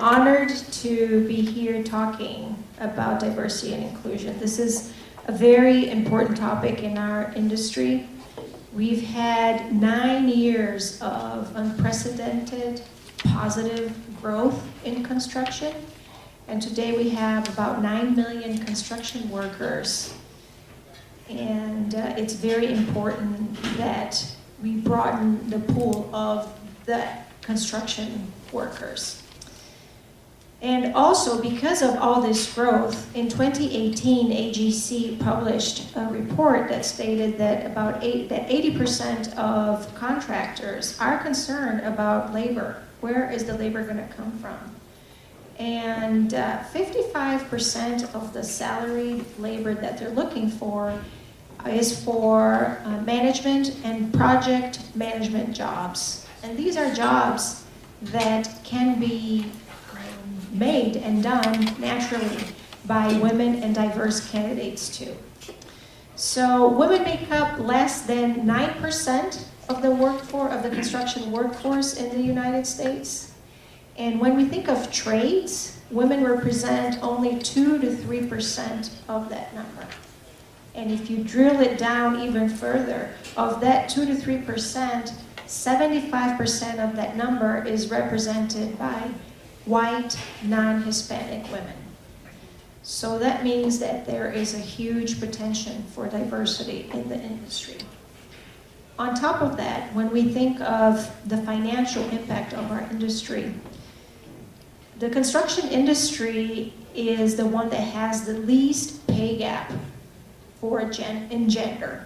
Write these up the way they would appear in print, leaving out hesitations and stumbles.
honored to be here talking about diversity and inclusion. This is a very important topic in our industry. We've had 9 years of unprecedented positive growth in construction, and today we have about 9 million construction workers. And it's very important that we broaden the pool of the construction workers. And also, because of all this growth, in 2018, AGC published a report that stated that that 80% of contractors are concerned about labor. Where is the labor going to come from? And 55% of the salaried labor that they're looking for is for management and project management jobs. And these are jobs that can be made and done naturally by women and diverse candidates too. So women make up less than 9% of the workforce, of the construction workforce in the United States. And when we think of trades, women represent only 2 to 3% of that number. And if you drill it down even further, of that 2 to 3%, 75% of that number is represented by white, non-Hispanic women. So that means that there is a huge potential for diversity in the industry. On top of that, when we think of the financial impact of our industry, the construction industry is the one that has the least pay gap in gender.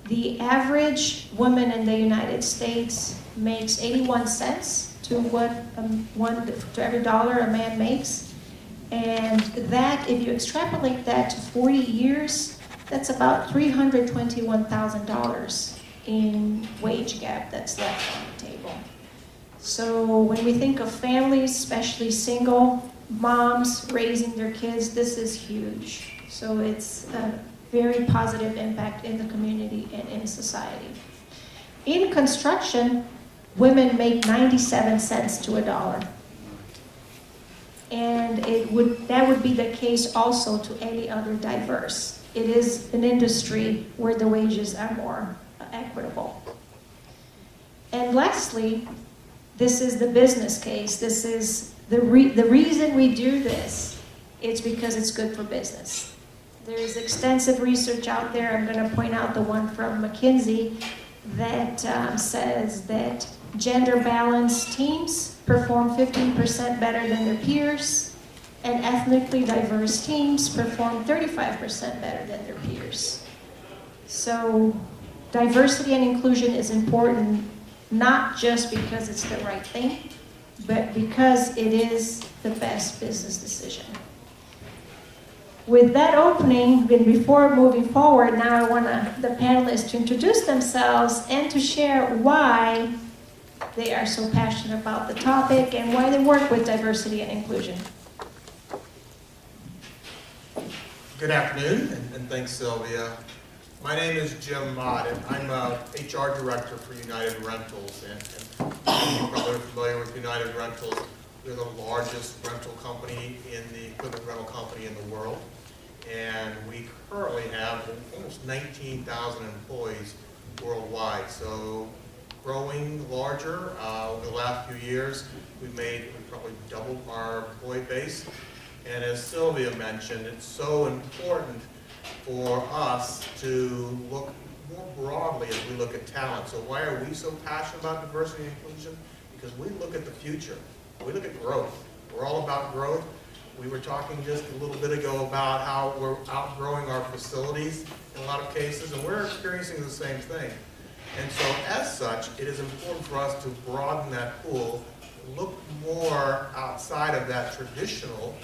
The average woman in the United States makes 81 cents to every dollar a man makes. And that, if you extrapolate that to 40 years, that's about $321,000 in wage gap that's left on the table. So when we think of families, especially single moms raising their kids, this is huge. So it's a very positive impact in the community and in society. In construction, women make 97 cents to a dollar. And that would be the case also to any other diverse. It is an industry where the wages are more equitable. And lastly, this is the business case. This is the reason we do this. It's because it's good for business. There is extensive research out there. I'm going to point out the one from McKinsey that says that gender balanced teams perform 15% better than their peers, and ethnically diverse teams perform 35% better than their peers. So diversity and inclusion is important, not just because it's the right thing, but because it is the best business decision. With that opening, and before moving forward, now I want the panelists to introduce themselves and to share why they are so passionate about the topic and why they work with diversity and inclusion. Good afternoon, and thanks, Sylvia. My name is Jim Mott, and I'm a HR director for United Rentals. And you're probably familiar with United Rentals. We're the largest rental company equipment rental company in the world. And we currently have almost 19,000 employees worldwide. So growing larger over the last few years, we've probably doubled our employee base. And as Sylvia mentioned, it's so important for us to look more broadly as we look at talent. So why are we so passionate about diversity and inclusion? Because we look at the future. We look at growth. We're all about growth. We were talking just a little bit ago about how we're outgrowing our facilities in a lot of cases, and we're experiencing the same thing. And so as such, it is important for us to broaden that pool, look more outside of that traditional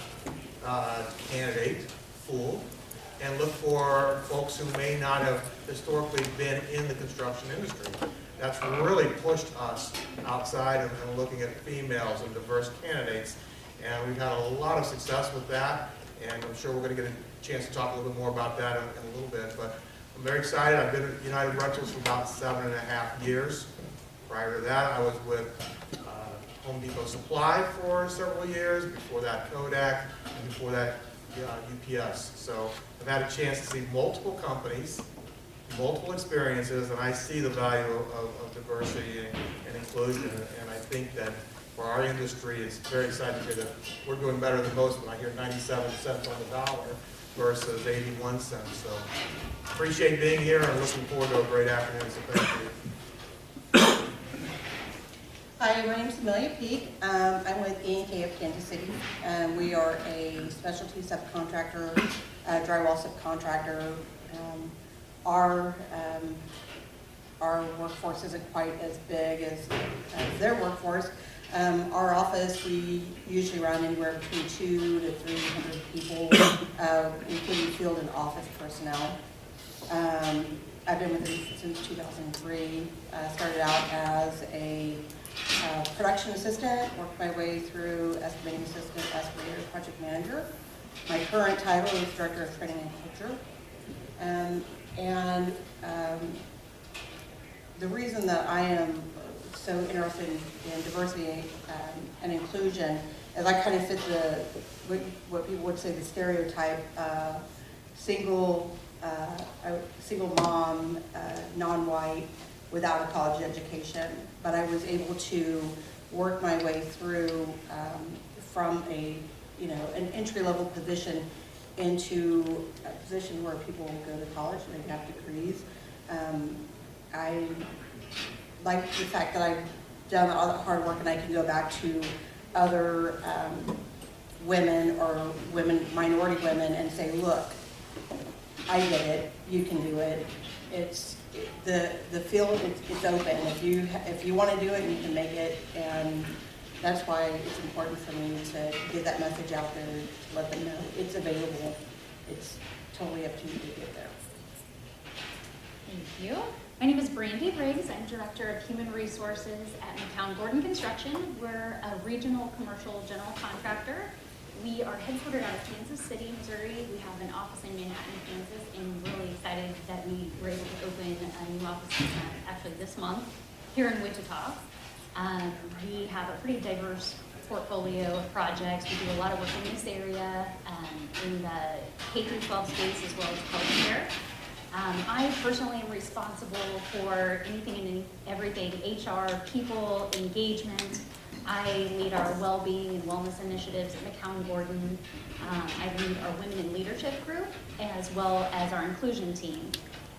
candidate pool, and look for folks who may not have historically been in the construction industry. That's really pushed us outside and looking at females and diverse candidates. And we've had a lot of success with that, and I'm sure we're going to get a chance to talk a little bit more about that in a little bit. But I'm very excited. I've been at United Rentals for about 7.5 years. Prior to that, I was with Home Depot Supply for several years, before that Kodak, and before that UPS. So I've had a chance to see multiple companies, multiple experiences, and I see the value of diversity and inclusion. And I think that for our industry, it's very exciting to hear that we're doing better than most when I hear 97 cents on the dollar versus 81 cents. So appreciate being here and looking forward to a great afternoon. So thank you. Hi, my name is Amelia Peak. I'm with E&K of Kansas City. We are a specialty subcontractor, drywall subcontractor. Our workforce isn't quite as big as their workforce. Our office, we usually run anywhere between 200 to 300 people, including field and office personnel. I've been with them since 2003. Started out as a production assistant, worked my way through estimating assistant, estimator, project manager. My current title is Director of Training and Culture. The reason that I am so interested in diversity and inclusion is I kind of fit what people would say the stereotype single mom, non-white, without a college education. But I was able to work my way through from an entry-level position into a position where people go to college and they have degrees. I like the fact that I've done all that hard work and I can go back to other women or minority women and say, look, I get it, you can do it. It's the field, it's open. If you want to do it, you can make it, and that's why it's important for me to get that message out there, to let them know it's available. It's totally up to you to get there. Thank you. My name is Brandy Briggs. I'm Director of Human Resources at Towngordon Construction. We're a regional commercial general contractor. We are headquartered out of Kansas City, Missouri. We have an office in Manhattan, Kansas, and we're really excited that we were able to open a new office actually this month here in Wichita. We have a pretty diverse portfolio of projects. We do a lot of work in this area, in the K-12 space as well as healthcare. I personally am responsible for anything and everything HR, people, engagement. I lead our well-being and wellness initiatives at Towngordon. I lead our women in leadership group as well as our inclusion team.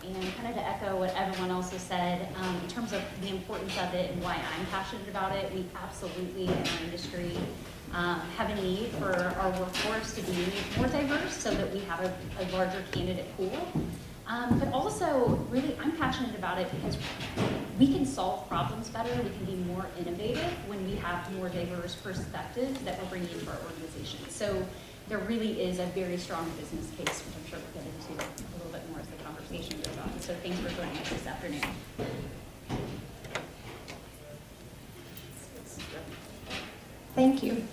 And kind of to echo what everyone else has said, in terms of the importance of it and why I'm passionate about it, we absolutely in our industry have a need for our workforce to be more diverse so that we have a larger candidate pool. But also, really, I'm passionate about it because we can solve problems better, we can be more innovative when we have more diverse perspectives that we're bringing into our organization. So there really is a very strong business case, which I'm sure we'll get into a little bit more as the conversation goes on. So thanks for joining us this afternoon. Thank you.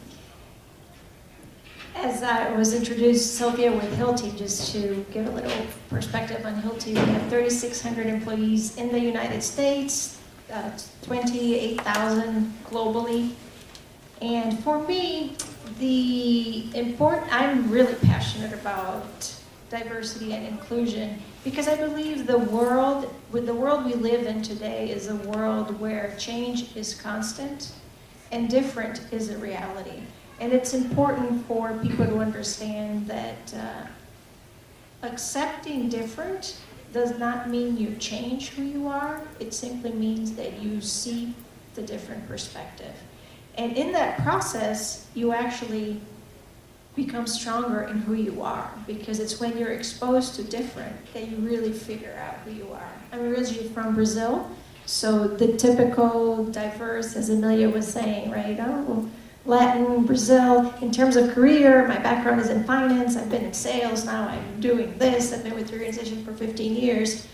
As I was introduced, Sylvia with Hilti, just to give a little perspective on Hilti, we have 3,600 employees in the United States, 28,000 globally. And for me, I'm really passionate about diversity and inclusion because I believe the world we live in today is a world where change is constant and different is a reality. And it's important for people to understand that accepting different does not mean you change who you are. It simply means that you see the different perspective. And in that process, you actually become stronger in who you are, because it's when you're exposed to different that you really figure out who you are. I'm originally from Brazil, so the typical diverse, as Amelia was saying, right? Latin, Brazil. In terms of career, my background is in finance. I've been in sales. Now I'm doing this. I've been with the organization for 15 years,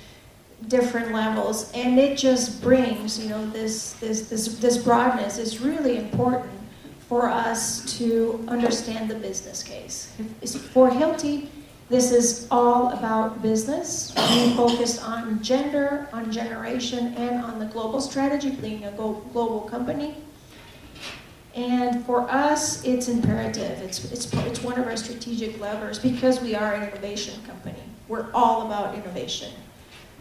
different levels, and it just brings, this broadness is really important for us to understand the business case. For Hilti, this is all about business. We focused on gender, on generation, and on the global strategy, being a global company. And for us, it's imperative. It's one of our strategic levers because we are an innovation company. We're all about innovation.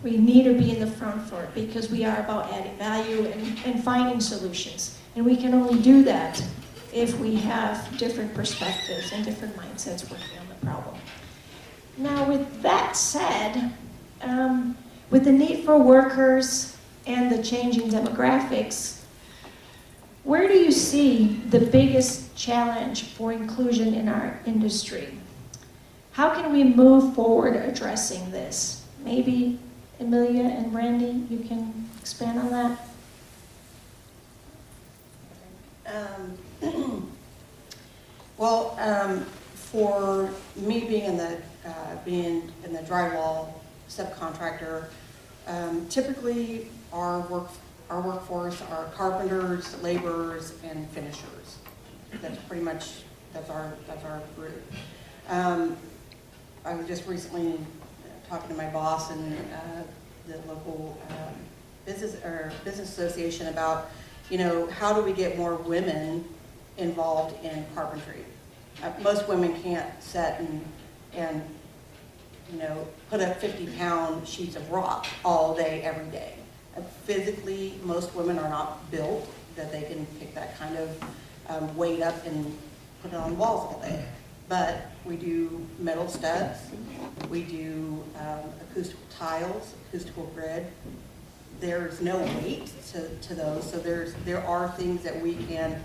We need to be in the front for it because we are about adding value and finding solutions. And we can only do that if we have different perspectives and different mindsets working on the problem. Now, with that said, with the need for workers and the changing demographics, where do you see the biggest challenge for inclusion in our industry? How can we move forward addressing this? Maybe Amelia and Randy, you can expand on that? For me being in the drywall subcontractor, typically our workforce are carpenters, laborers, and finishers. That's pretty much that's our group. I was just recently talking to my boss and the local business association about, how do we get more women involved in carpentry? Most women can't sit and put up 50-pound sheets of rock all day, every day. Physically, most women are not built that they can pick that kind of weight up and put it on walls all day. But we do metal studs, we do acoustical tiles, acoustical grid. There's no weight to those, so there are things that we can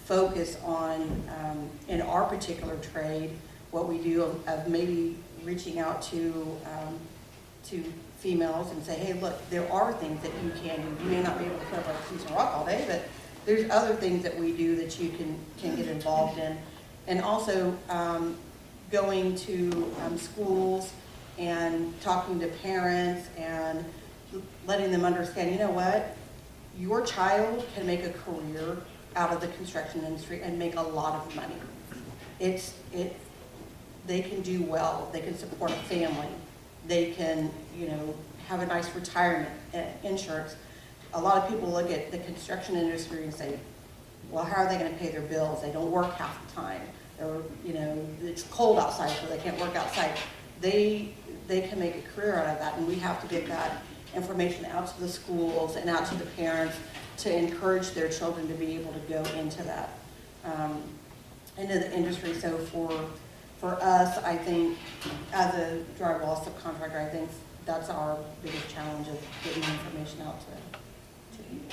focus on in our particular trade. What we do of maybe reaching out to females and say, hey, look, there are things that you can do. You may not be able to put up a piece of rock all day, but there's other things that we do that you can get involved in. And also going to schools and talking to parents and letting them understand, you know what, your child can make a career out of the construction industry and make a lot of money. They can do well. They can support a family. They can, have a nice retirement insurance. A lot of people look at the construction industry and say, well, how are they going to pay their bills? They don't work half the time. Or, it's cold outside, so they can't work outside. They can make a career out of that, and we have to get that information out to the schools and out to the parents to encourage their children to be able to go into that, into the industry. So for us, I think, as a drywall subcontractor, I think that's our biggest challenge of getting information out to people.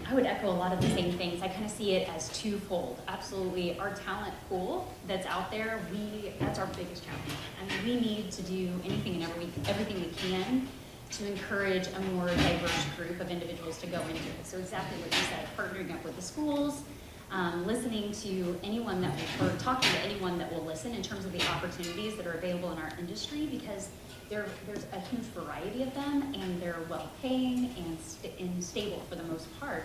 I would echo a lot of the same things. I kind of see it as twofold. Absolutely, our talent pool that's out there, that's our biggest challenge. I mean, we need to do anything and everything we can to encourage a more diverse group of individuals to go into it. So exactly what you said, partnering up with the schools, listening to anyone or talking to anyone that will listen in terms of the opportunities that are available in our industry, because there's a huge variety of them, and they're well-paying and stable for the most part.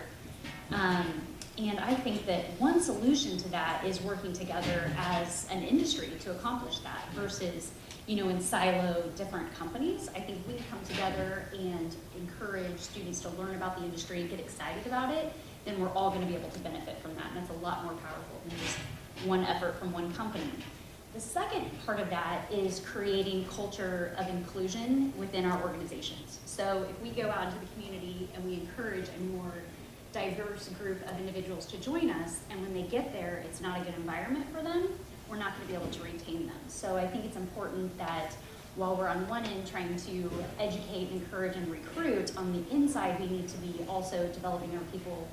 And I think that one solution to that is working together as an industry to accomplish that versus, in silo different companies. I think we come together and encourage students to learn about the industry and get excited about it, then we're all going to be able to benefit from that. And that's a lot more powerful than just one effort from one company. The second part of that is creating culture of inclusion within our organizations. So if we go out into the community and we encourage a more diverse group of individuals to join us, and when they get there, it's not a good environment for them, we're not going to be able to retain them. So I think it's important that while we're on one end trying to educate, encourage, and recruit, on the inside we need to be also developing our people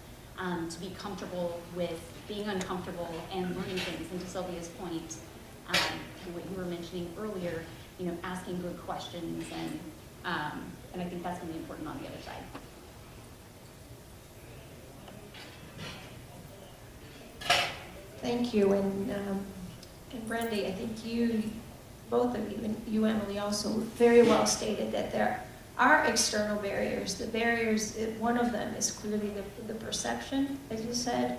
to be comfortable with being uncomfortable and learning things. And to Sylvia's point, what you were mentioning earlier, asking good questions, and I think that's going to be important on the other side. Thank you, and Brandy, I think both of you, and you, Emily, also very well stated that there are external barriers. The barriers, one of them is clearly the perception, as you said,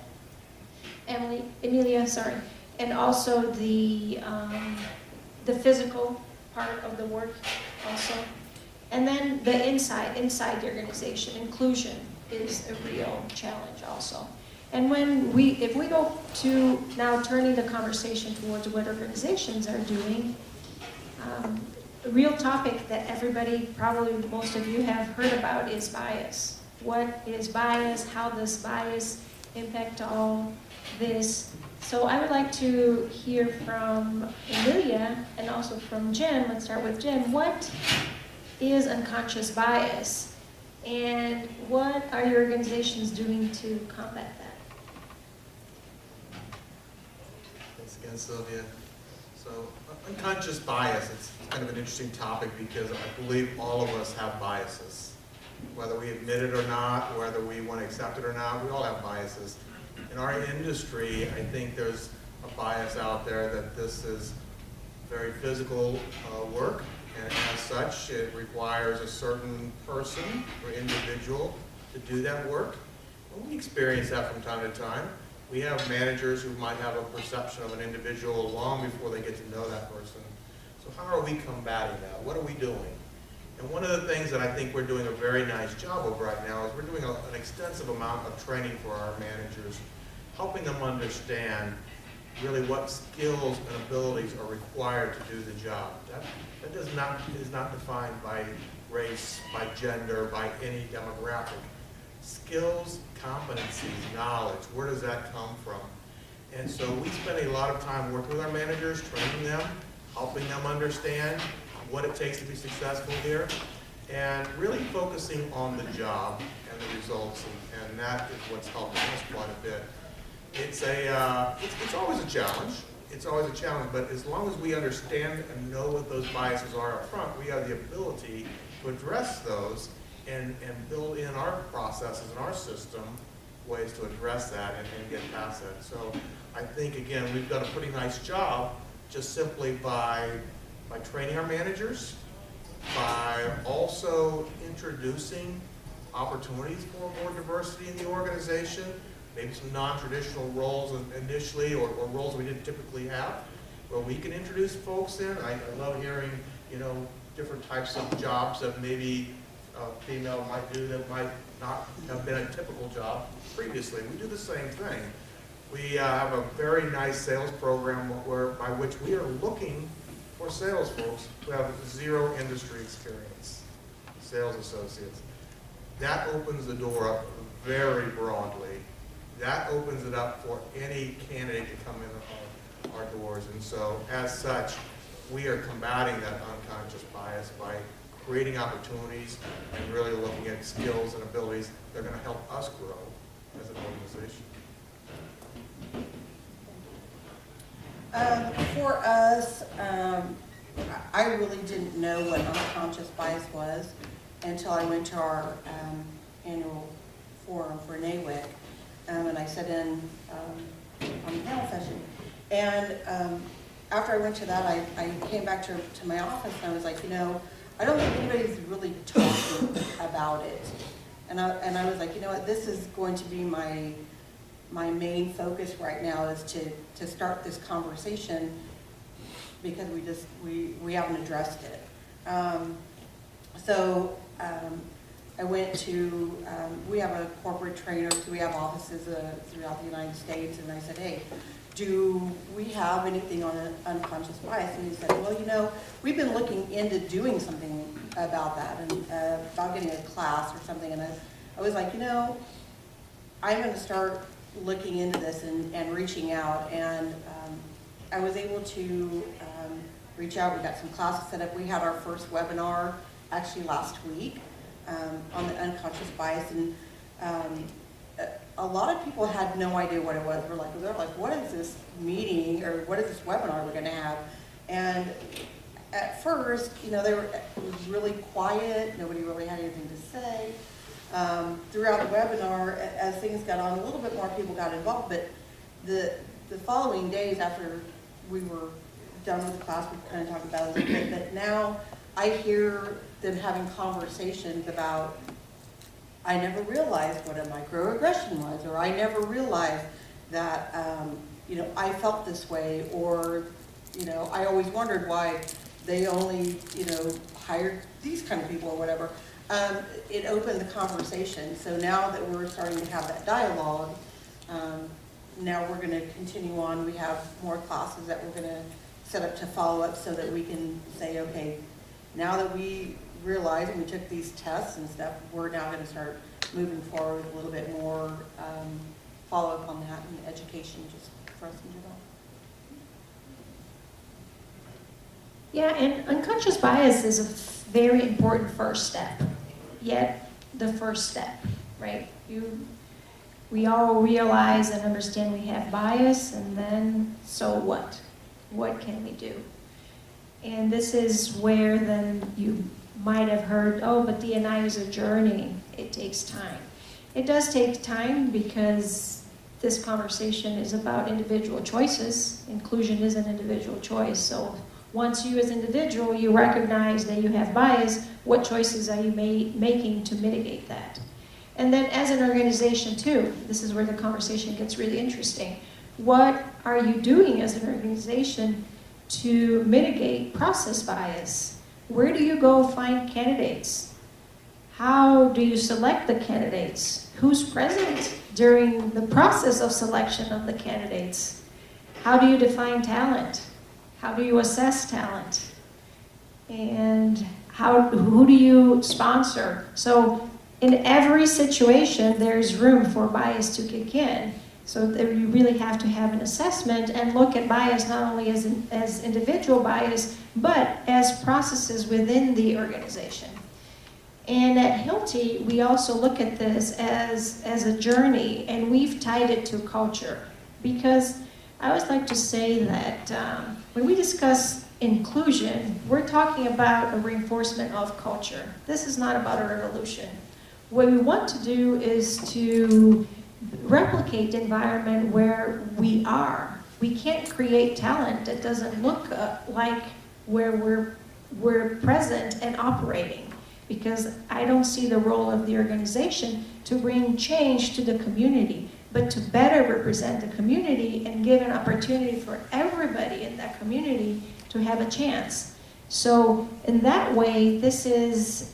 Amelia, sorry, and also the physical part of the work also, and then the inside the organization. Inclusion is a real challenge also. And if we go to now turning the conversation towards what organizations are doing, the real topic that everybody, probably most of you have heard about is bias. What is bias? How does bias impact all this? So I would like to hear from Amelia and also from Jim. Let's start with Jim. What is unconscious bias? And what are your organizations doing to combat that? Thanks again, Sylvia. So unconscious bias, it's kind of an interesting topic because I believe all of us have biases. Whether we admit it or not, whether we want to accept it or not, we all have biases. In our industry, I think there's a bias out there that this is very physical work, and as such, it requires a certain person or individual to do that work. And we experience that from time to time. We have managers who might have a perception of an individual long before they get to know that person. So how are we combating that? What are we doing? And one of the things that I think we're doing a very nice job of right now is we're doing an extensive amount of training for our managers, helping them understand really what skills and abilities are required to do the job. That is not defined by race, by gender, by any demographic. Skills, competencies, knowledge, where does that come from? And so we spend a lot of time working with our managers, training them, helping them understand what it takes to be successful here, and really focusing on the job and the results, and that is what's helping us quite a bit. It's always a challenge. It's always a challenge, but as long as we understand and know what those biases are up front, we have the ability to address those and build in our processes and our system ways to address that and get past that. So I think, again, we've done a pretty nice job just simply by training our managers, by also introducing opportunities for more diversity in the organization, maybe some non-traditional roles initially, or roles we didn't typically have, where we can introduce folks in. I love hearing, different types of jobs that maybe a female might do that might not have been a typical job previously. We do the same thing. We have a very nice sales program by which we are looking for sales folks who have zero industry experience, sales associates. That opens the door up very broadly. That opens it up for any candidate to come in our doors. And so, as such, we are combating that unconscious bias by creating opportunities and really looking at skills and abilities that are going to help us grow as an organization. For us, I really didn't know what unconscious bias was until I went to our annual forum for NAWIC, and I sat in on the panel session. And after I went to that, I came back to my office and I was like, I don't think anybody's really talking about it. And I was like, what, this is going to be my main focus right now, is to start this conversation, because we haven't addressed it. So I went to, we have a corporate trainer, so we have offices throughout the United States, and I said, hey, do we have anything on unconscious bias? And he said, well, we've been looking into doing something about that, and about getting a class or something. And I was like, I'm going to start looking into this and reaching out. And I was able to reach out. We got some classes set up. We had our first webinar actually last week on the unconscious bias, and a lot of people had no idea what it was. They're like, what is this meeting, or what is this webinar we're going to have? And at first, it was really quiet. Nobody really had anything to say. Throughout the webinar, as things got on, a little bit more people got involved. But the following days after we were done with the class, we kind of talked about it a little bit. But now I hear them having conversations about, I never realized what a microaggression was, or I never realized that, I felt this way, or, I always wondered why they only, hired these kind of people or whatever. It opened the conversation. So now that we're starting to have that dialogue, Now we're going to continue on. We have more classes that we're going to set up to follow up so that we can say, okay, now that we realize and we took these tests and stuff, we're now going to start moving forward with a little bit more follow up on that and education just for us in general. Yeah, and unconscious bias is a very important first step, yet the first step, right? We all realize and understand we have bias, and then so what? What can we do? And this is where then you might have heard, oh, but D&I is a journey. It takes time. It does take time because this conversation is about individual choices. Inclusion is an individual choice. So once you as an individual, you recognize that you have bias, what choices are you making to mitigate that? And then as an organization too, this is where the conversation gets really interesting. What are you doing as an organization to mitigate process bias? Where do you go find candidates? How do you select the candidates? Who's present during the process of selection of the candidates? How do you define talent? How do you assess talent? And who do you sponsor? So in every situation, there's room for bias to kick in. So there you really have to have an assessment and look at bias not only as individual bias, but as processes within the organization. And at Hilti, we also look at this as a journey, and we've tied it to culture. Because I always like to say that when we discuss inclusion, we're talking about a reinforcement of culture. This is not about a revolution. What we want to do is to replicate the environment where we are. We can't create talent that doesn't look like where we're present and operating, because I don't see the role of the organization to bring change to the community, but to better represent the community and give an opportunity for everybody in that community to have a chance. So in that way, this is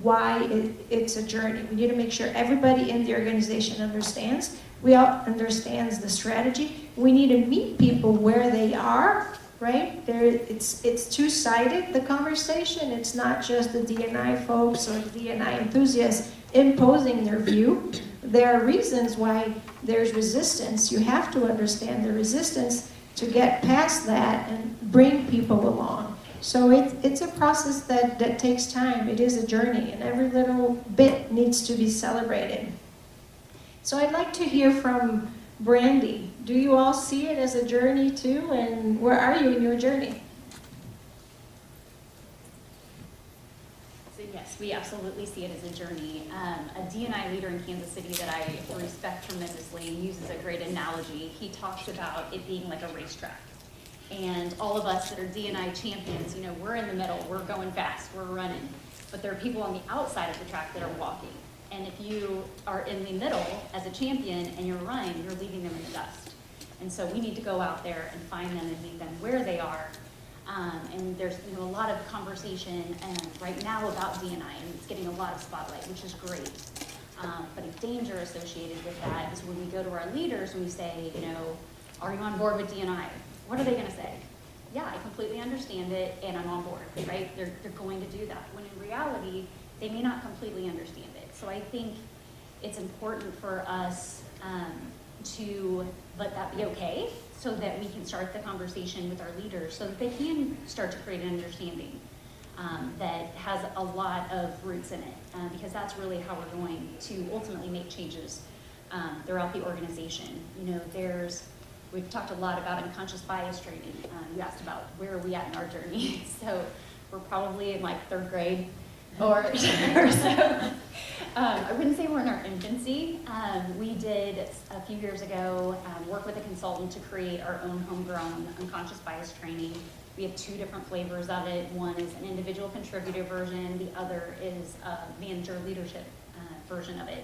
why it's a journey. We need to make sure everybody in the organization understands. We all understands the strategy. We need to meet people where they are, right? It's two-sided, the conversation. It's not just the D&I folks or the D&I enthusiasts imposing their view. There are reasons why there's resistance. You have to understand the resistance to get past that and bring people along. So it's a process that takes time. It is a journey, and every little bit needs to be celebrated. So I'd like to hear from Brandy. Do you all see it as a journey too? And where are you in your journey? So yes, we absolutely see it as a journey. A D&I leader in Kansas City that I respect tremendously uses a great analogy. He talks about it being like a racetrack. And all of us that are D&I champions, you know, we're in the middle, we're going fast, we're running. But there are people on the outside of the track that are walking. And if you are in the middle as a champion and you're running, you're leaving them in the dust. And so we need to go out there and find them and meet them where they are. And there's a lot of conversation right now about D&I, and it's getting a lot of spotlight, which is great. But a danger associated with that is when we go to our leaders and we say, are you on board with D&I? What are they going to say? Yeah, I completely understand it, and I'm on board, right? They're going to do that. When in reality, they may not completely understand it. So I think it's important for us to let that be okay, so that we can start the conversation with our leaders, so that they can start to create an understanding that has a lot of roots in it, because that's really how we're going to ultimately make changes throughout the organization. We've talked a lot about unconscious bias training. You asked about where are we at in our journey. So we're probably in like third grade or so. I wouldn't say we're in our infancy. We did a few years ago work with a consultant to create our own homegrown unconscious bias training. We have two different flavors of it. One is an individual contributor version. The other is a manager leadership version of it.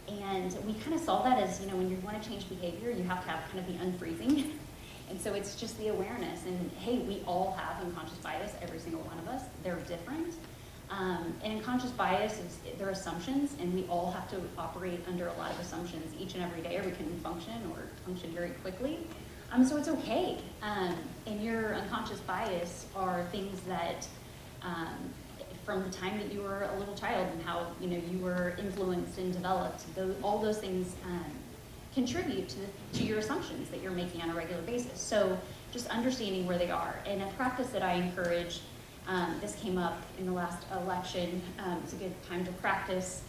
And we kind of saw that as, when you want to change behavior, you have to have kind of the unfreezing. And so it's just the awareness. And hey, we all have unconscious bias, every single one of us. They're different. And unconscious bias is their assumptions, and we all have to operate under a lot of assumptions each and every day, or we can function very quickly. So it's okay. And your unconscious bias are things that from the time that you were a little child and how you were influenced and developed, all those things contribute to your assumptions that you're making on a regular basis. So just understanding where they are. And a practice that I encourage, this came up in the last election, it's a good time to practice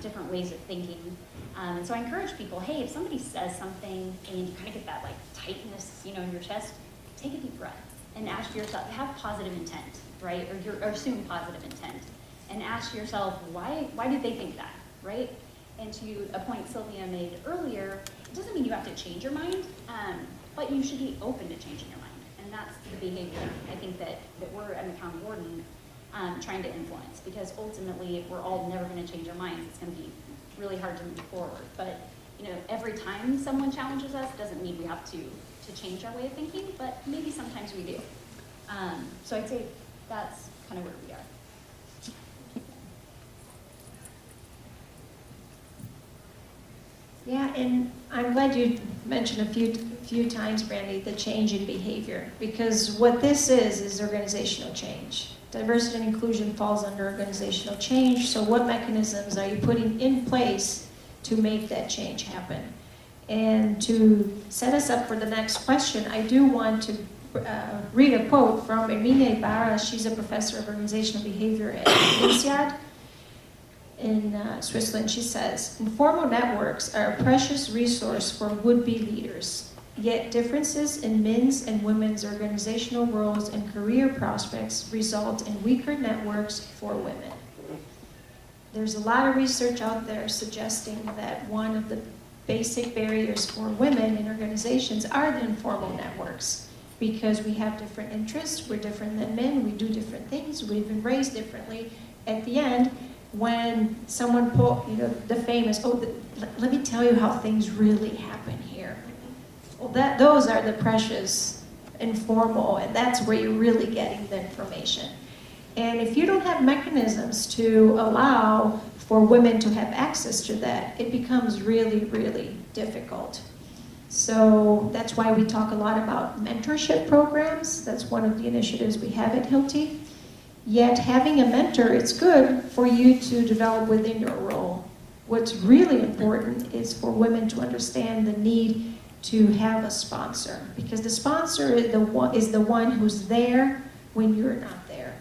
different ways of thinking. And so I encourage people, hey, if somebody says something and you kind of get that like tightness, in your chest, take a deep breath and ask yourself, have positive intent, right? Or assume positive intent. And ask yourself, why did they think that, right? And to a point Sylvia made earlier, it doesn't mean you have to change your mind, but you should be open to changing your mind. And that's the behavior I think that we're at Towngordon trying to influence, because ultimately if we're all never going to change our minds, it's going to be really hard to move forward. But every time someone challenges us doesn't mean we have to change our way of thinking, but maybe sometimes we do. So I'd say that's kind of where we are. Yeah, and I'm glad you mentioned a few times, Brandy, the change in behavior, because what this is organizational change. Diversity and inclusion falls under organizational change, so what mechanisms are you putting in place to make that change happen? And to set us up for the next question, I do want to read a quote from Emine Barra. She's a professor of organizational behavior at INSEAD in Switzerland. She says, informal networks are a precious resource for would-be leaders, yet differences in men's and women's organizational roles and career prospects result in weaker networks for women. There's a lot of research out there suggesting that one of the basic barriers for women in organizations are the informal networks, because we have different interests, we're different than men, we do different things, we've been raised differently. At the end, when someone the famous, let me tell you how things really happen here. Well, those are the precious informal, and that's where you're really getting the information. And if you don't have mechanisms to allow for women to have access to that, it becomes really, really difficult. So that's why we talk a lot about mentorship programs. That's one of the initiatives we have at Hilti. Yet having a mentor, it's good for you to develop within your role. What's really important is for women to understand the need to have a sponsor, because the sponsor is the one who's there when you're not there.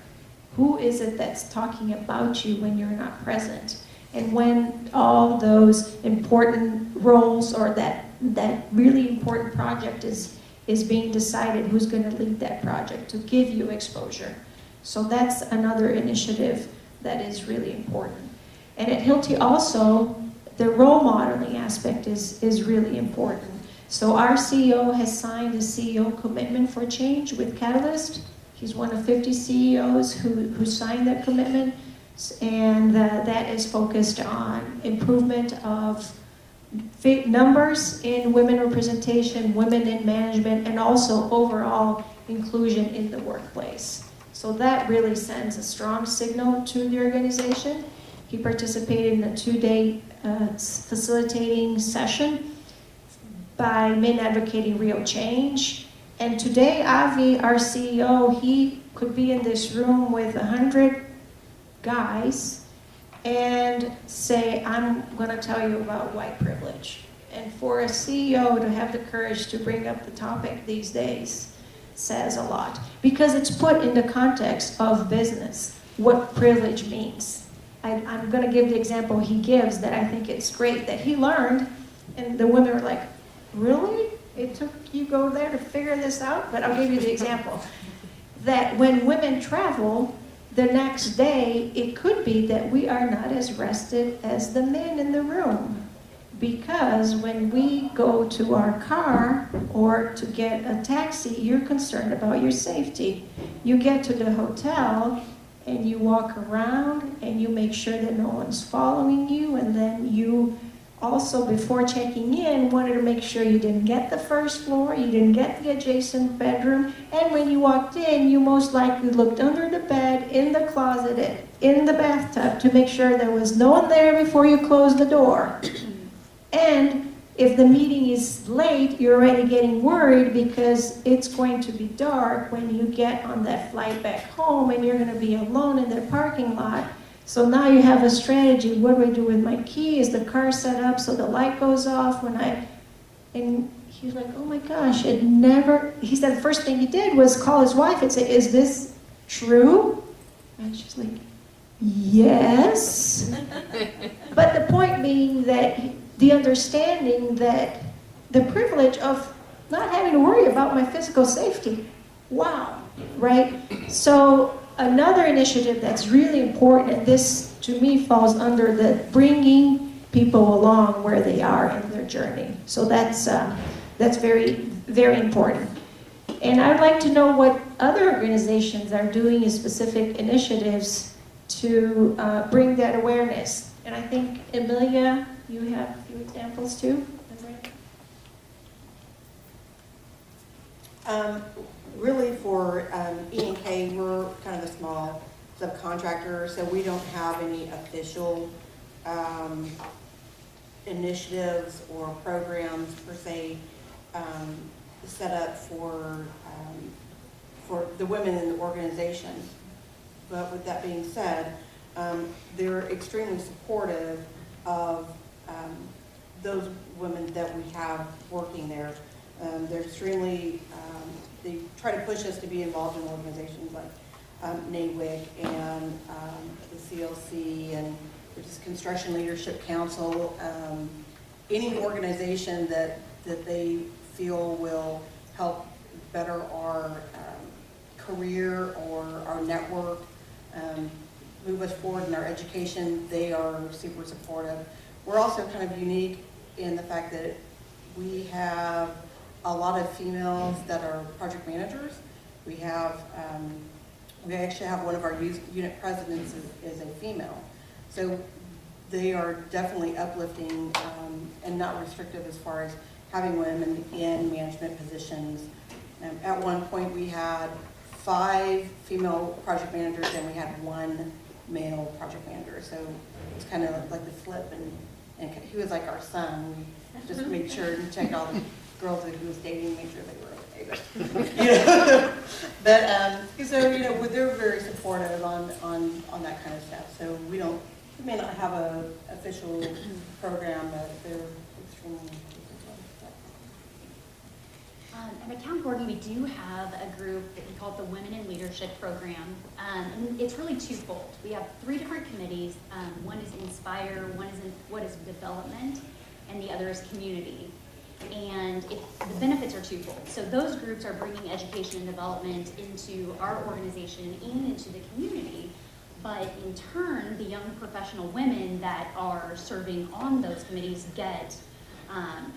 Who is it that's talking about you when you're not present? And when all those important roles or that really important project is being decided, who's going to lead that project to give you exposure. So that's another initiative that is really important. And at Hilti also, the role modeling aspect is really important. So our CEO has signed a CEO commitment for change with Catalyst. He's one of 50 CEOs who signed that commitment, and that is focused on improvement of numbers in women representation, women in management, and also overall inclusion in the workplace. So that really sends a strong signal to the organization. He participated in a 2-day facilitating session by men advocating real change. And today, Avi, our CEO, he could be in this room with 100 guys and say, I'm going to tell you about white privilege. And for a CEO to have the courage to bring up the topic these days says a lot, because it's put in the context of business, what privilege means. I'm going to give the example he gives that I think it's great, that he learned, and the women were like, really? It took you go there to figure this out? But I'll give you the example. That when women travel, the next day, it could be that we are not as rested as the men in the room. Because when we go to our car or to get a taxi, you're concerned about your safety. You get to the hotel and you walk around and you make sure that no one's following you, and then you also before checking in, wanted to make sure you didn't get the first floor, you didn't get the adjacent bedroom, and when you walked in, you most likely looked under the bed, in the closet, in the bathtub to make sure there was no one there before you closed the door. And if the meeting is late, you're already getting worried because it's going to be dark when you get on that flight back home and you're going to be alone in the parking lot. So now you have a strategy. What do I do with my key? Is the car set up so the light goes off when and he was like, oh my gosh, he said the first thing he did was call his wife and say, is this true? And she's like, yes. But the point being that the understanding that the privilege of not having to worry about my physical safety. Wow, right? So another initiative that's really important, and this to me falls under the bringing people along where they are in their journey. So that's very, very important. And I'd like to know what other organizations are doing as specific initiatives to bring that awareness. And I think, Emilia, you have a few examples too? Really for E&K, we're kind of a small subcontractor, so we don't have any official initiatives or programs per se set up for the women in the organization. But with that being said, they're extremely supportive of those women that we have working there. They're extremely, they try to push us to be involved in organizations like NAWIC and the CLC, and there's this Construction Leadership Council. Any organization that they feel will help better our career or our network, move us forward in our education, they are super supportive. We're also kind of unique in the fact that we have a lot of females that are project managers. We actually have one of our unit presidents is a female. So they are definitely uplifting and not restrictive as far as having women in management positions. At one point we had 5 female project managers and we had 1 male project manager. So it's kind of like the flip, and he was like our son. We just made sure and checked all the girls that he was dating, make sure they were okay. But so they're very supportive on that kind of stuff. So we may not have a official program, but they're extremely supportive. At Towngordon, we do have a group that we call the Women in Leadership Program, and it's really twofold. We have 3 different committees. One is Inspire, one is what is development, and the other is community. And the benefits are twofold. So those groups are bringing education and development into our organization and into the community. But in turn, the young professional women that are serving on those committees get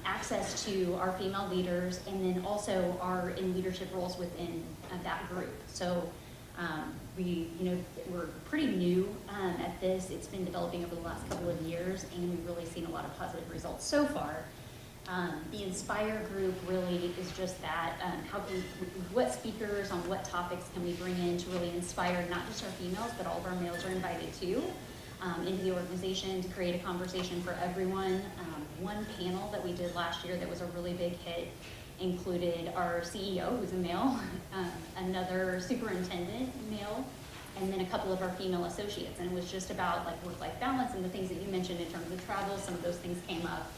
access to our female leaders, and then also are in leadership roles within that group. So we're pretty new at this. It's been developing over the last couple of years, and we've really seen a lot of positive results so far. The Inspire group really is just that. What speakers on what topics can we bring in to really inspire not just our females, but all of our males are invited too, into the organization to create a conversation for everyone. One panel that we did last year that was a really big hit included our CEO, who's a male, another superintendent, male, and then a couple of our female associates. And it was just about like work-life balance and the things that you mentioned in terms of travel. Some of those things came up.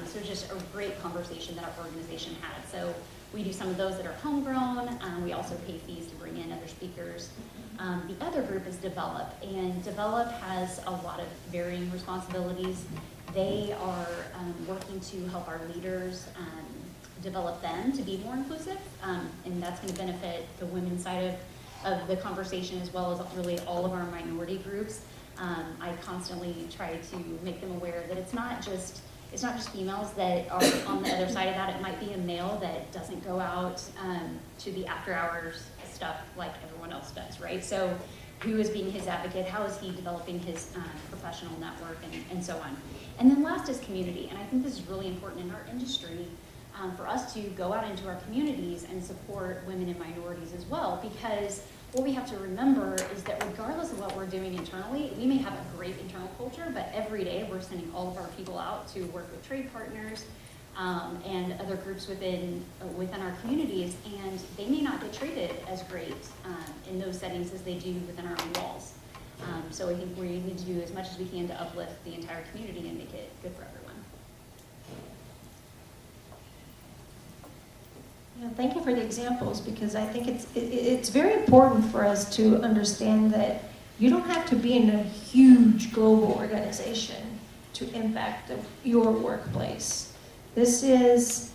So just a great conversation that our organization had. So we do some of those that are homegrown. We also pay fees to bring in other speakers. The other group is Develop, and Develop has a lot of varying responsibilities. They are working to help our leaders develop them to be more inclusive, and that's going to benefit the women's side of the conversation, as well as really all of our minority groups. I constantly try to make them aware that it's not just females that are on the other side of that. It might be a male that doesn't go out to the after hours stuff like everyone else does, right? So who is being his advocate, how is he developing his professional network, and so on. And then last is community, and I think this is really important in our industry for us to go out into our communities and support women and minorities as well, because what we have to remember is that regardless of what we're doing internally, we may have a great internal culture, but every day we're sending all of our people out to work with trade partners and other groups within our communities, and they may not get treated as great in those settings as they do within our own walls. So I think we need to do as much as we can to uplift the entire community and make it good for everyone. Yeah, thank you for the examples, because I think it's very important for us to understand that you don't have to be in a huge global organization to impact your workplace. This is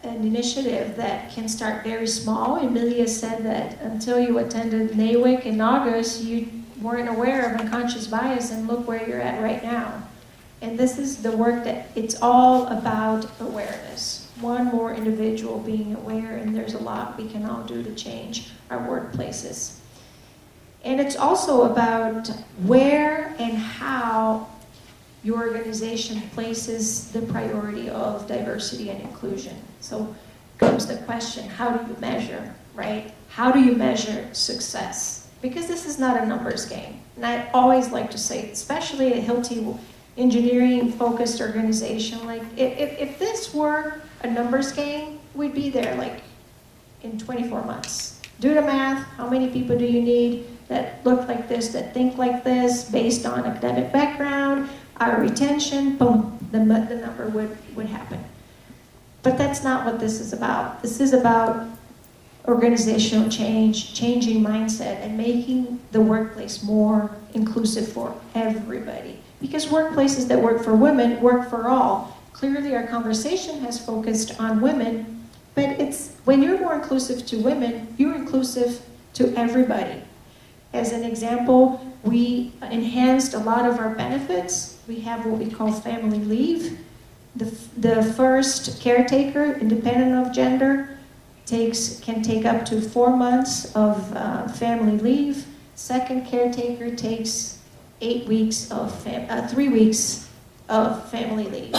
an initiative that can start very small. Emilia said that until you attended NAWIC in August, you weren't aware of unconscious bias, and look where you're at right now. And this is the work that it's all about awareness. One more individual being aware, and there's a lot we can all do to change our workplaces. And it's also about where and how your organization places the priority of diversity and inclusion. So comes the question, how do you measure, right? How do you measure success? Because this is not a numbers game. And I always like to say, especially at Hilti engineering-focused organization, like if this were a numbers game, we'd be there like in 24 months. Do the math, how many people do you need that look like this, that think like this, based on academic background, our retention, boom, the number would happen. But that's not what this is about. This is about organizational change, changing mindset, and making the workplace more inclusive for everybody. Because workplaces that work for women work for all. Clearly our conversation has focused on women, but it's when you're more inclusive to women, you're inclusive to everybody. As an example, we enhanced a lot of our benefits. We have what we call family leave. The first caretaker, independent of gender, can take up to 4 months of family leave. Second caretaker takes 3 weeks of family leave.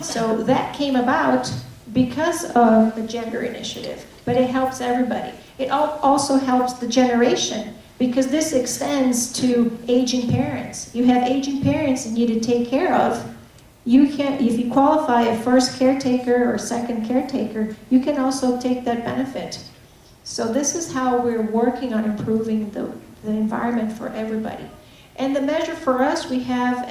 So that came about because of the gender initiative, but it helps everybody. It also helps the generation, because this extends to aging parents. You have aging parents you need to take care of. You can, if you qualify a first caretaker or second caretaker, you can also take that benefit. So this is how we're working on improving the environment for everybody. And the measure for us, we have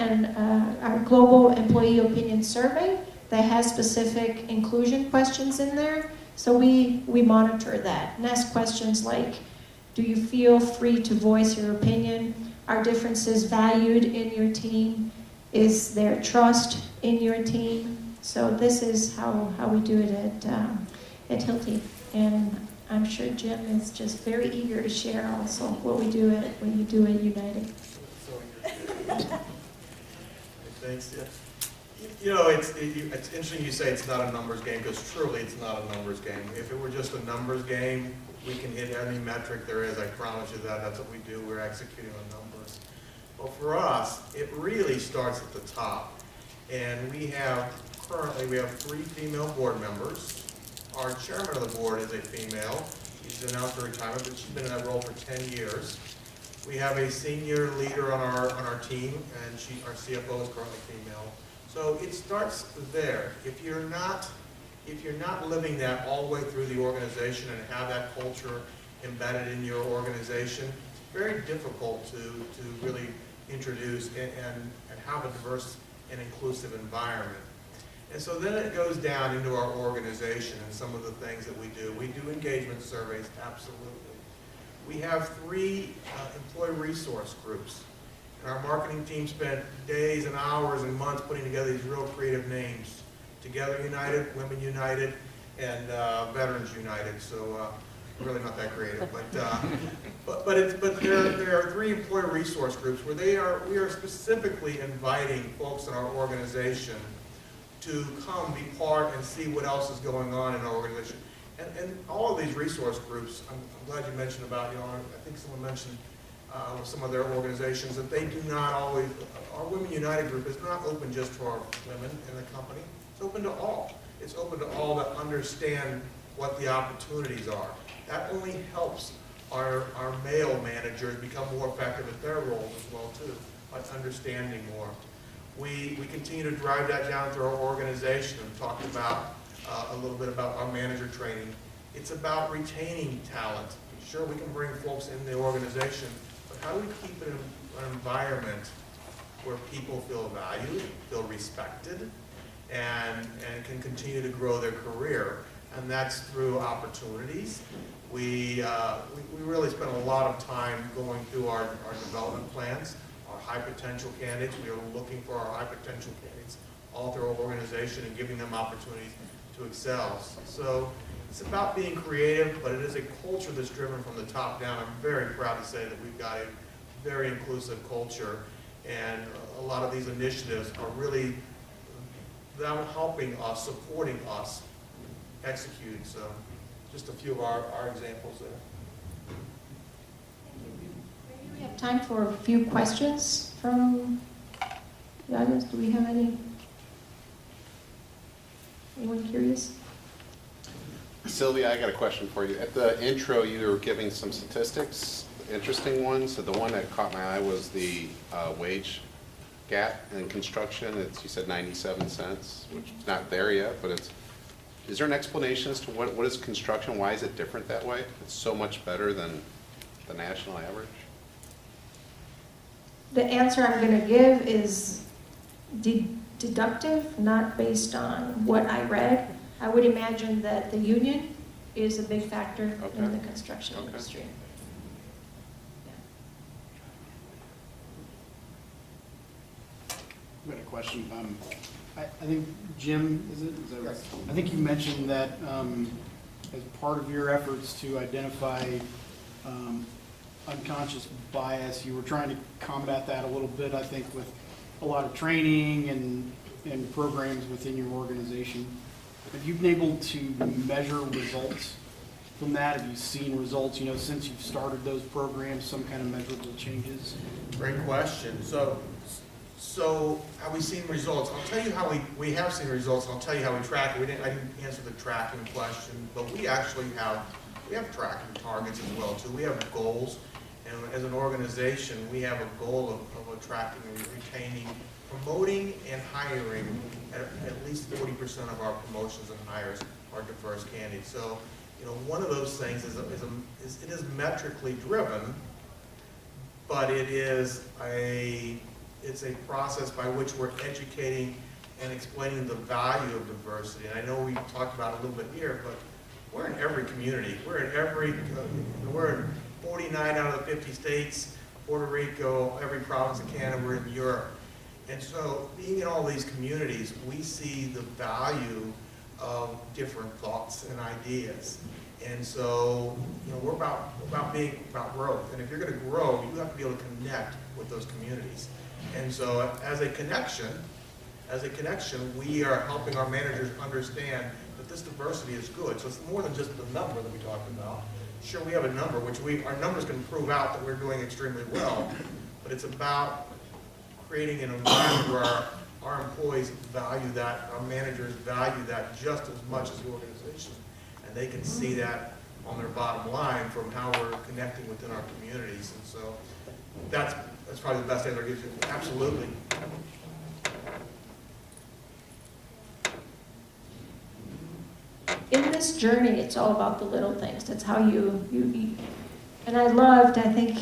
our global employee opinion survey that has specific inclusion questions in there. So we monitor that and ask questions like, do you feel free to voice your opinion? Are differences valued in your team? Is there trust in your team? So this is how we do it at Hilti. And I'm sure Jim is just very eager to share also what we do at United. Thanks. Yeah. You know, it's interesting you say it's not a numbers game, because truly it's not a numbers game. If it were just a numbers game, we can hit any metric there is. I promise you that. That's what we do. We're executing on numbers. Well, for us, it really starts at the top. And currently we have 3 female board members. Our chairman of the board is a female. She's announced her retirement, but she's been in that role for 10 years. We have a senior leader on our team, and our CFO is currently female. So it starts there. If you're not living that all the way through the organization and have that culture embedded in your organization, it's very difficult to really introduce and have a diverse and inclusive environment. And so then it goes down into our organization and some of the things that we do. We do engagement surveys, absolutely. We have 3 employee resource groups. And our marketing team spent days and hours and months putting together these real creative names. Together United, Women United, and Veterans United. So really not that creative, but there are 3 employee resource groups where we are specifically inviting folks in our organization to come be part and see what else is going on in our organization. And all of these resource groups, I'm glad you mentioned about, I think someone mentioned with some of their organizations, that they do not always, our Women United group is not open just to our women in the company. It's open to all. It's open to all that understand what the opportunities are. That only helps our male managers become more effective at their roles as well too, by understanding more. We continue to drive that down through our organization and talked about a little bit about our manager training. It's about retaining talent. Sure, we can bring folks in the organization, but how do we keep it in an environment where people feel valued, feel respected, and can continue to grow their career? And that's through opportunities. We really spend a lot of time going through our development plans, our high potential candidates. We are looking for our high potential candidates all through our organization and giving them opportunities to excel. So it's about being creative, but it is a culture that's driven from the top down. I'm very proud to say that we've got a very inclusive culture, and a lot of these initiatives are really them helping us, supporting us execute. So just a few of our examples there. Maybe we have time for a few questions from the audience. Do we have anyone curious? Sylvia, I got a question for you. At the intro, you were giving some statistics, interesting ones. So the one that caught my eye was the wage gap in construction. You said 97 cents, which is not there yet, but is there an explanation as to what is construction? Why is it different that way? It's so much better than the national average. The answer I'm going to give is deductive, not based on what I read. I would imagine that the union is a big factor in the construction industry. I've got a question. I think Jim, is that right? I think you mentioned that as part of your efforts to identify unconscious bias, you were trying to combat that a little bit, I think, with a lot of training and programs within your organization. Have you been able to measure results from that? Have you seen results, since you've started those programs, some kind of measurable changes? Great question. So have we seen results? I'll tell you how we have seen results, and I'll tell you how we track it. I didn't answer the tracking question, but we actually have tracking targets as well too. We have goals, and as an organization, we have a goal of attracting and retaining, promoting and hiring at least 40% of our promotions and hires are diverse candidates. So, one of those things is it is metrically driven, but it's a process by which we're educating and explaining the value of diversity. And I know we talked about it a little bit here, but we're in every community. We're in 49 out of the 50 states, Puerto Rico, every province of Canada. We're in Europe. And so being in all these communities, we see the value of different thoughts and ideas. And so, we're about growth. And if you're going to grow, you have to be able to connect with those communities. And so as a connection, we are helping our managers understand that this diversity is good. So it's more than just the number that we talked about. Sure, we have a number, which our numbers can prove out that we're doing extremely well, but it's about creating an environment where our employees value that, our managers value that just as much as the organization. And they can see that on their bottom line from how we're connecting within our communities. And so that's probably the best answer I give you. Absolutely. In this journey, it's all about the little things. That's how you and I think,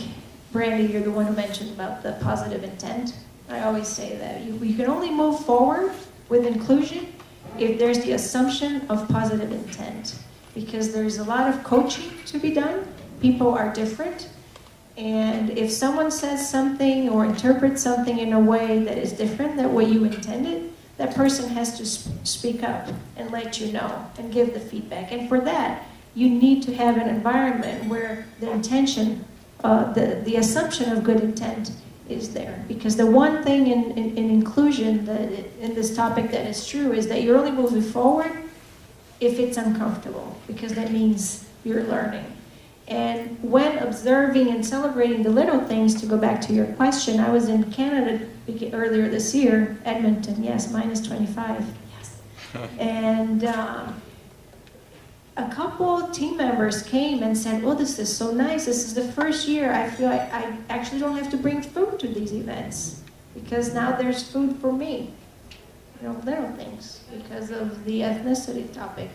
Brandy, you're the one who mentioned about the positive intent. I always say that you can only move forward with inclusion if there's the assumption of positive intent, because there's a lot of coaching to be done. People are different, and if someone says something or interprets something in a way that is different than what you intended, that person has to speak up and let you know and give the feedback. And for that, you need to have an environment where the intention, the assumption of good intent is there. Because the one thing in inclusion, in this topic that is true, is that you're only moving forward if it's uncomfortable, because that means you're learning. And when observing and celebrating the little things, to go back to your question, I was in Canada earlier this year, Edmonton, yes, minus 25, yes. And a couple team members came and said, "Oh, this is so nice. This is the first year I feel like I actually don't have to bring food to these events because now there's food for me." You know, little things because of the ethnicity topic.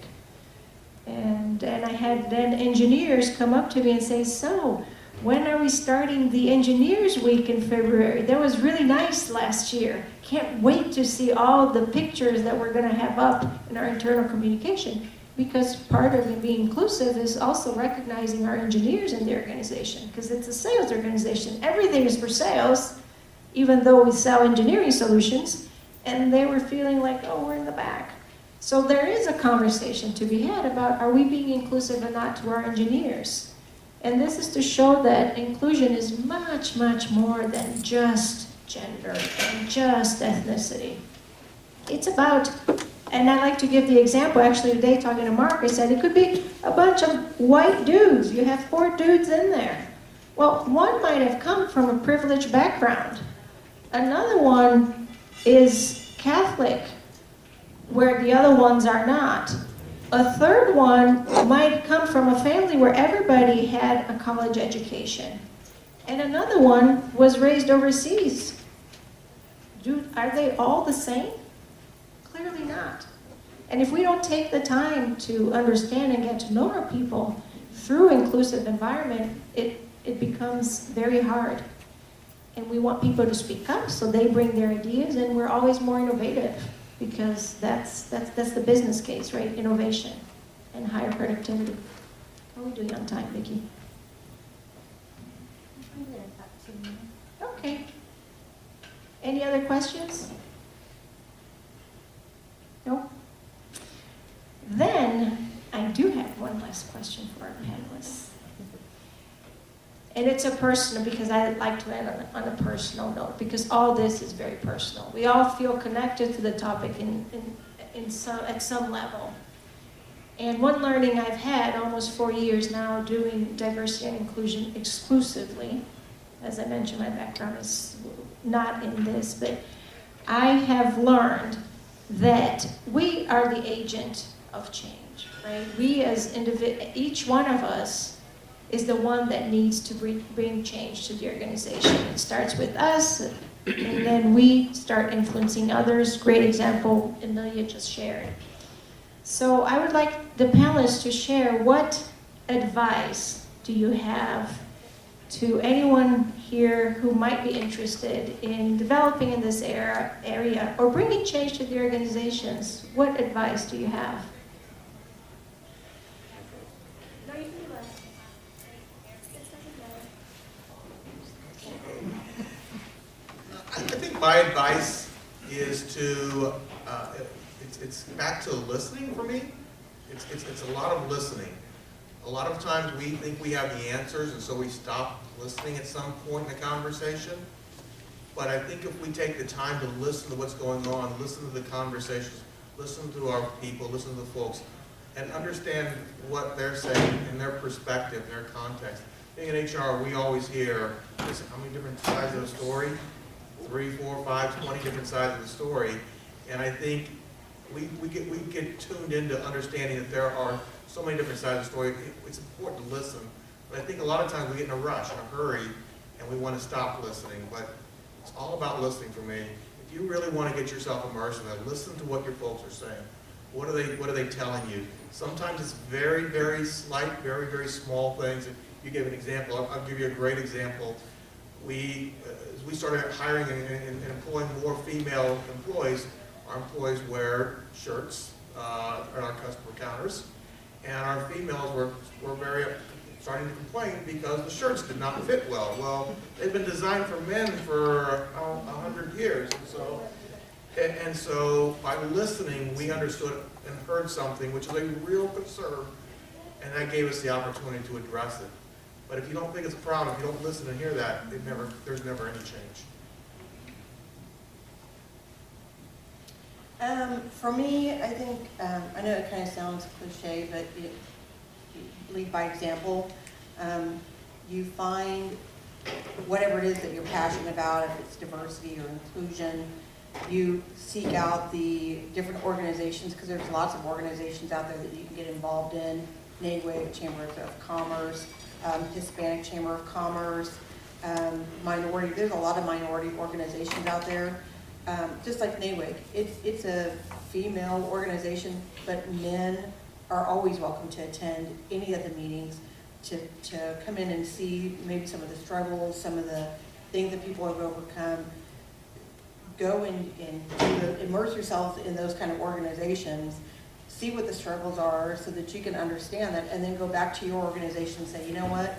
And I had then engineers come up to me and say, "So, when are we starting the Engineers Week in February? That was really nice last year. Can't wait to see all the pictures that we're going to have up in our internal communication." Because part of being inclusive is also recognizing our engineers in the organization, because it's a sales organization. Everything is for sales, even though we sell engineering solutions, and they were feeling like, oh, we're in the back. So there is a conversation to be had about, are we being inclusive or not to our engineers? And this is to show that inclusion is much, much more than just gender and just ethnicity. It's about, and I like to give the example, actually today talking to Mark, I said it could be a bunch of white dudes. You have 4 dudes in there. Well, one might have come from a privileged background. Another one is Catholic, where the other ones are not. A third one might come from a family where everybody had a college education. And another one was raised overseas. Are they all the same? Clearly not. And if we don't take the time to understand and get to know our people through inclusive environment, it becomes very hard. And we want people to speak up so they bring their ideas, and we're always more innovative because that's the business case, right? Innovation and higher productivity. How are we doing on time, Vicki? Okay. Any other questions? No? Then, I do have one last question for our panelists. And it's a personal, because I like to end on a personal note, because all this is very personal. We all feel connected to the topic at some level. And one learning I've had almost 4 years now doing diversity and inclusion exclusively, as I mentioned, my background is not in this, but I have learned that we are the agent of change, right? We as each one of us is the one that needs to bring change to the organization. It starts with us, and then we start influencing others. Great example Emilia just shared. So I would like the panelists to share, what advice do you have to anyone here who might be interested in developing in this area or bringing change to the organizations? What advice do you have? I think my advice is to, it's back to listening for me. It's a lot of listening. A lot of times we think we have the answers, and so we stop listening at some point in the conversation. But I think if we take the time to listen to what's going on, listen to the conversations, listen to our people, listen to the folks, and understand what they're saying in their perspective, their context. Being in HR, we always hear, listen, how many different sides of the story? 3, 4, 5, 20 different sides of the story. And I think we get tuned into understanding that there are so many different sides of the story. It's important to listen. But I think a lot of times we get in a rush, in a hurry, and we want to stop listening. But it's all about listening for me. If you really want to get yourself immersed in that, listen to what your folks are saying. What are they telling you? Sometimes it's very, very slight, very, very small things. If you give an example, I'll give you a great example. We started hiring and employing more female employees. Our employees wear shirts at our customer counters, and our females were very starting to complain because the shirts did not fit well. Well, they've been designed for men for 100 years, and so by listening, we understood and heard something, which is a real concern, and that gave us the opportunity to address it. But if you don't think it's a problem, if you don't listen and hear that, there's never any change. For me, I think, I know it kind of sounds cliche, but lead by example. You find whatever it is that you're passionate about, if it's diversity or inclusion. You seek out the different organizations, because there's lots of organizations out there that you can get involved in. NAWIC, Chamber of Commerce, Hispanic Chamber of Commerce, minority, there's a lot of minority organizations out there. Just like NAWIC, it's a female organization, but men are always welcome to attend any of the meetings, to come in and see maybe some of the struggles, some of the things that people have overcome. Go and immerse yourself in those kind of organizations, see what the struggles are so that you can understand that, and then go back to your organization and say, you know what,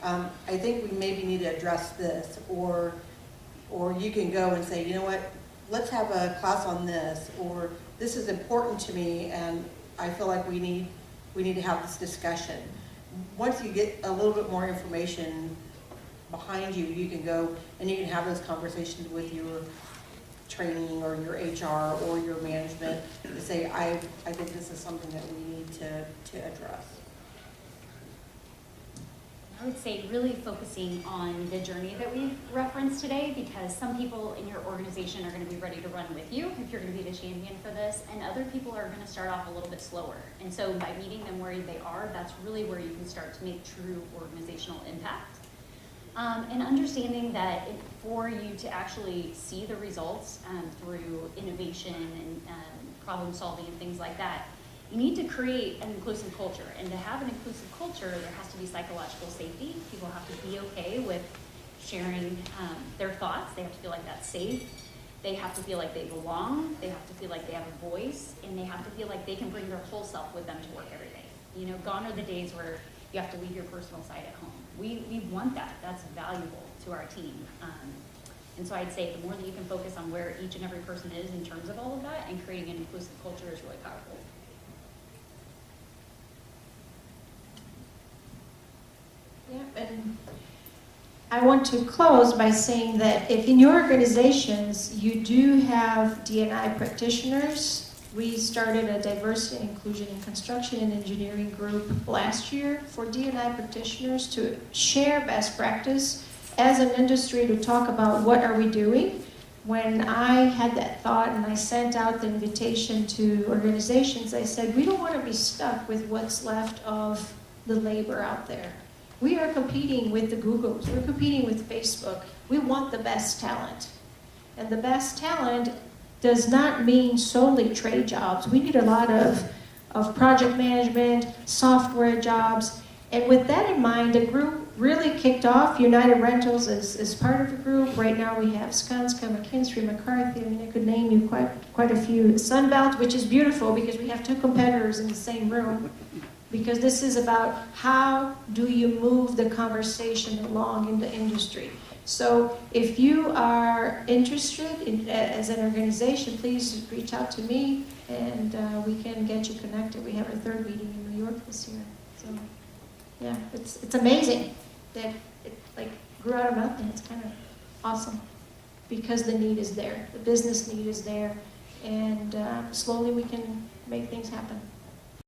I think we maybe need to address this, or you can go and say, you know what, let's have a class on this, or this is important to me and I feel like we need to have this discussion. Once you get a little bit more information behind you, you can go and you can have those conversations with your training or your HR or your management to say, I think this is something that we need to address. I would say really focusing on the journey that we've referenced today, because some people in your organization are going to be ready to run with you if you're going to be the champion for this, and other people are going to start off a little bit slower. And so by meeting them where they are, that's really where you can start to make true organizational impact. And understanding that for you to actually see the results through innovation and problem solving and things like that, you need to create an inclusive culture. And to have an inclusive culture, there has to be psychological safety. People have to be okay with sharing their thoughts. They have to feel like that's safe. They have to feel like they belong. They have to feel like they have a voice. And they have to feel like they can bring their whole self with them to work every day. You know, gone are the days where you have to leave your personal side at home. We want that. That's valuable to our team. And so I'd say the more that you can focus on where each and every person is in terms of all of that, and creating an inclusive culture is really powerful. Yeah, and I want to close by saying that if in your organizations you do have D&I practitioners, we started a diversity and inclusion in construction and engineering group last year for D&I practitioners to share best practice as an industry, to talk about what are we doing. When I had that thought and I sent out the invitation to organizations, I said, we don't want to be stuck with what's left of the labor out there. We are competing with the Googles, we're competing with Facebook. We want the best talent. And the best talent does not mean solely trade jobs. We need a lot of project management, software jobs. And with that in mind, the group really kicked off. United Rentals is part of the group. Right now we have Skanska, McKinstry, McCarthy, and I could name you quite a few. Sunbelt, which is beautiful because we have two competitors in the same room. Because this is about how do you move the conversation along in the industry. So if you are interested as an organization, please reach out to me and we can get you connected. We have our third meeting in New York this year. So yeah, it's amazing that it like grew out of nothing. It's kind of awesome because the need is there. The business need is there, and slowly we can make things happen.